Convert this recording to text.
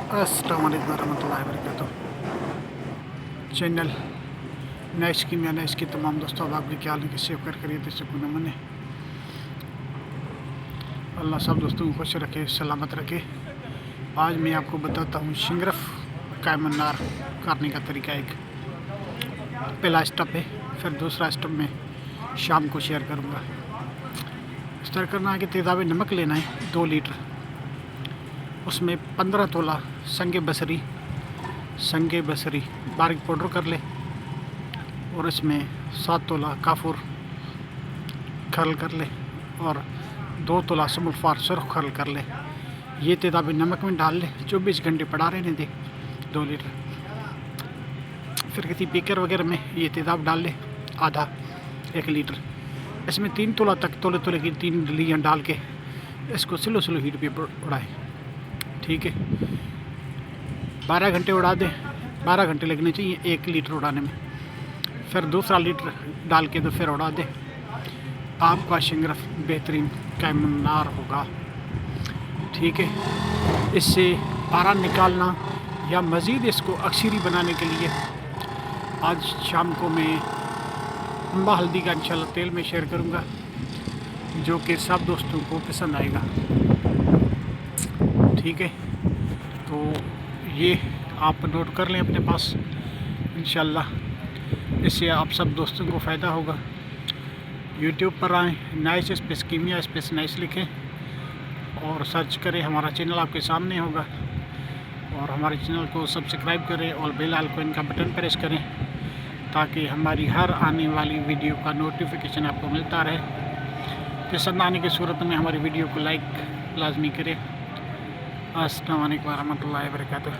अस्सलाम वालेकुम रहमतुल्लाहि व बरकातुहू। चैनल नैश कीमिया नैश के तमाम दोस्तों, आप भी क्या हाल है, किसी कर करिए सुकून अमन है। अल्लाह सब दोस्तों को खुश रखे, सलामत रखे। आज मैं आपको बताता हूँ शिंगरफ कायमनार करने का तरीका। एक पहला स्टेप है, फिर दूसरा स्टेप में शाम को शेयर करूँगा। इस तरह करना है कि तेज़ाब नमक लेना है 2 लीटर, उसमें 15 तोला संगे बसरी बारीक पाउडर कर ले, और इसमें 7 तोला काफूर खरल कर ले, और 2 तोला समूलफार सुर्ख खरल कर ले। ये तेज़ाब नमक में डाल ले, 24 घंटे पड़ा रहने दे 2 लीटर। फिर किसी बीकर वगैरह में ये तेज़ाब डाल ले, आधा 1 लीटर। इसमें 3 तोला तक तोले की 3 डलियाँ डाल के इसको स्लो हीट पे उड़ाए। ठीक है, 12 घंटे उड़ा दे, 12 घंटे लगने चाहिए 1 लीटर उड़ाने में। फिर दूसरा लीटर डाल के तो फिर उड़ा दे। आपका शिंगरफ बेहतरीन कायमनार होगा। ठीक है, इससे पारा निकालना या मज़ीद इसको अक्सरी बनाने के लिए आज शाम को मैं अम्बा हल्दी का इंशाल्लाह तेल में शेयर करूँगा, जो कि सब दोस्तों को पसंद आएगा। ठीक है, तो ये आप नोट कर लें अपने पास, इंशाल्लाह इससे आप सब दोस्तों को फ़ायदा होगा। यूट्यूब पर आएँ, नाइस स्पेस कीमिया स्पेस नाइस लिखें और सर्च करें, हमारा चैनल आपके सामने होगा। और हमारे चैनल को सब्सक्राइब करें और बेल आइकन का बटन प्रेस करें, ताकि हमारी हर आने वाली वीडियो का नोटिफिकेशन आपको मिलता रहे। पसंद आने की सूरत में हमारी वीडियो को लाइक लाजमी करें। अस्सलाम वालेकुम रहमतुल्लाहि व बरकातुहू।